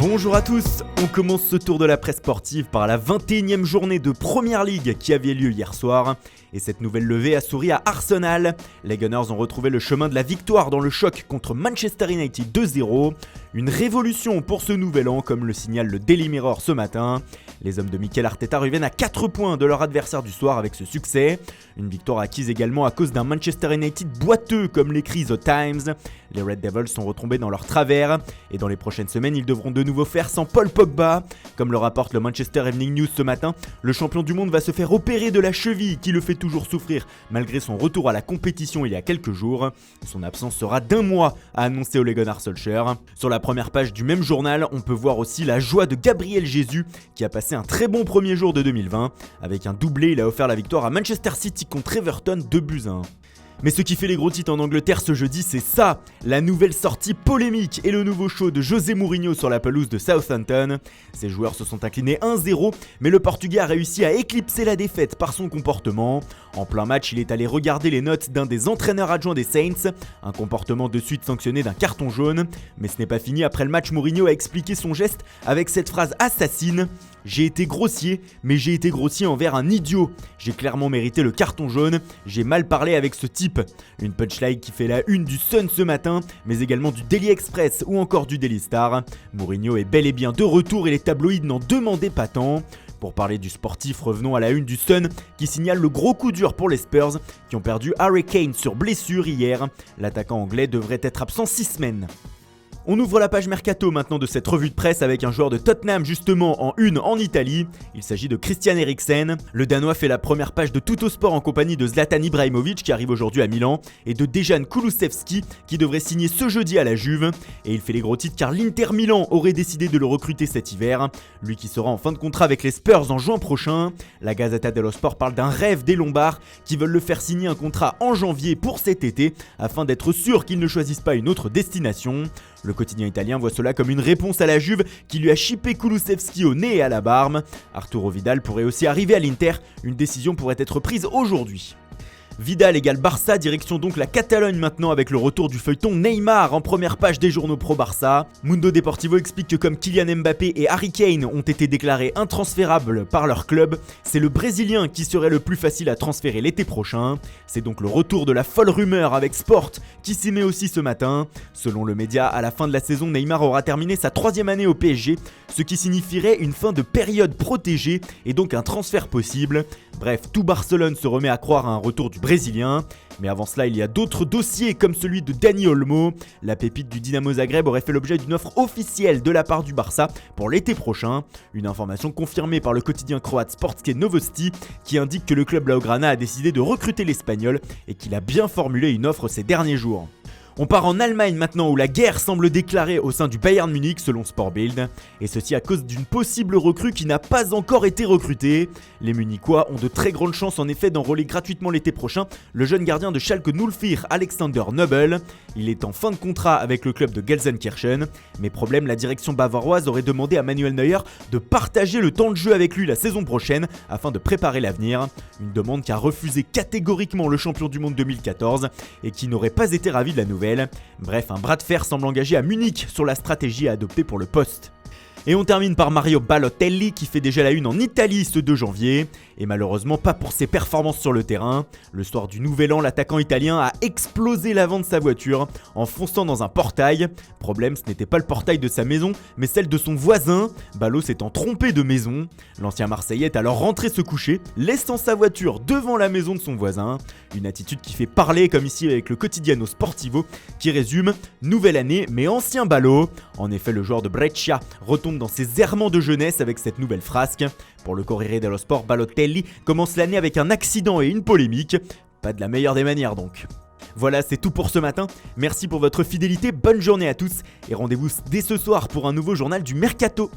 Bonjour à tous, on commence ce tour de la presse sportive par la 21e journée de Premier League qui avait lieu hier soir. Et cette nouvelle levée a souri à Arsenal. Les Gunners ont retrouvé le chemin de la victoire dans le choc contre Manchester United 2-0. Une révolution pour ce nouvel an, comme le signale le Daily Mirror ce matin. Les hommes de Mikel Arteta reviennent à 4 points de leur adversaire du soir avec ce succès. Une victoire acquise également à cause d'un Manchester United boiteux, comme l'écrit The Times. Les Red Devils sont retombés dans leur travers et dans les prochaines semaines, ils devront de nouveau faire sans Paul Pogba. Comme le rapporte le Manchester Evening News ce matin, le champion du monde va se faire opérer de la cheville qui le fait toujours souffrir malgré son retour à la compétition il y a quelques jours. Son absence sera d'1 mois, a annoncé Ole Gunnar Solskjaer. Sur la première page du même journal, on peut voir aussi la joie de Gabriel Jesus qui a passé un très bon premier jour de 2020. Avec un doublé, il a offert la victoire à Manchester City contre Everton 2-1. Mais ce qui fait les gros titres en Angleterre ce jeudi, c'est ça, la nouvelle sortie polémique et le nouveau show de José Mourinho sur la pelouse de Southampton. Ses joueurs se sont inclinés 1-0, mais le Portugais a réussi à éclipser la défaite par son comportement. En plein match, il est allé regarder les notes d'un des entraîneurs adjoints des Saints, un comportement de suite sanctionné d'un carton jaune. Mais ce n'est pas fini, après le match, Mourinho a expliqué son geste avec cette phrase assassine. J'ai été grossier, mais j'ai été grossier envers un idiot. J'ai clairement mérité le carton jaune, j'ai mal parlé avec ce type. Une punchline qui fait la une du Sun ce matin, mais également du Daily Express ou encore du Daily Star. Mourinho est bel et bien de retour et les tabloïds n'en demandaient pas tant. Pour parler du sportif, revenons à la une du Sun qui signale le gros coup dur pour les Spurs qui ont perdu Harry Kane sur blessure hier. L'attaquant anglais devrait être absent 6 semaines. On ouvre la page Mercato maintenant de cette revue de presse avec un joueur de Tottenham justement en une en Italie. Il s'agit de Christian Eriksen. Le Danois fait la première page de Tuttosport en compagnie de Zlatan Ibrahimovic qui arrive aujourd'hui à Milan et de Dejan Kulusevski qui devrait signer ce jeudi à la Juve. Et il fait les gros titres car l'Inter Milan aurait décidé de le recruter cet hiver. Lui qui sera en fin de contrat avec les Spurs en juin prochain. La Gazzetta dello Sport parle d'un rêve des Lombards qui veulent le faire signer un contrat en janvier pour cet été afin d'être sûr qu'il ne choisisse pas une autre destination. Le quotidien italien voit cela comme une réponse à la Juve qui lui a chippé Kulusevski au nez et à la barbe. Arturo Vidal pourrait aussi arriver à l'Inter, une décision pourrait être prise aujourd'hui. Vidal égale Barça, direction donc la Catalogne maintenant avec le retour du feuilleton Neymar en première page des journaux pro-Barça. Mundo Deportivo explique que comme Kylian Mbappé et Harry Kane ont été déclarés intransférables par leur club, c'est le Brésilien qui serait le plus facile à transférer l'été prochain. C'est donc le retour de la folle rumeur avec Sport qui s'y met aussi ce matin. Selon le média, à la fin de la saison, Neymar aura terminé sa 3e année au PSG, ce qui signifierait une fin de période protégée et donc un transfert possible. Bref, tout Barcelone se remet à croire à un retour du Brésilien. Mais avant cela, il y a d'autres dossiers comme celui de Dani Olmo. La pépite du Dinamo Zagreb aurait fait l'objet d'une offre officielle de la part du Barça pour l'été prochain. Une information confirmée par le quotidien croate Sportske Novosti qui indique que le club Blaugrana a décidé de recruter l'Espagnol et qu'il a bien formulé une offre ces derniers jours. On part en Allemagne maintenant où la guerre semble déclarée au sein du Bayern Munich selon Sportbild. Et ceci à cause d'une possible recrue qui n'a pas encore été recrutée. Les Munichois ont de très grandes chances en effet d'enrôler gratuitement l'été prochain le jeune gardien de Schalke 04 Alexander Nöbel. Il est en fin de contrat avec le club de Gelsenkirchen. Mais problème, la direction bavaroise aurait demandé à Manuel Neuer de partager le temps de jeu avec lui la saison prochaine afin de préparer l'avenir. Une demande qu'a refusé catégoriquement le champion du monde 2014 et qui n'aurait pas été ravi de la nouvelle. Bref, un bras de fer semble engagé à Munich sur la stratégie à adopter pour le poste. Et on termine par Mario Balotelli qui fait déjà la une en Italie ce 2 janvier. Et malheureusement pas pour ses performances sur le terrain. Le soir du nouvel an, l'attaquant italien a explosé l'avant de sa voiture en fonçant dans un portail. Problème, ce n'était pas le portail de sa maison, mais celle de son voisin. Ballot s'étant trompé de maison. L'ancien Marseillais est alors rentré se coucher, laissant sa voiture devant la maison de son voisin. Une attitude qui fait parler comme ici avec le Quotidiano Sportivo qui résume « Nouvelle année mais ancien Ballot ». En effet, le joueur de Brescia retombe dans ses errements de jeunesse avec cette nouvelle frasque. Pour le Corriere dello Sport, Balotelli commence l'année avec un accident et une polémique. Pas de la meilleure des manières donc. Voilà, c'est tout pour ce matin. Merci pour votre fidélité, bonne journée à tous et rendez-vous dès ce soir pour un nouveau journal du Mercato.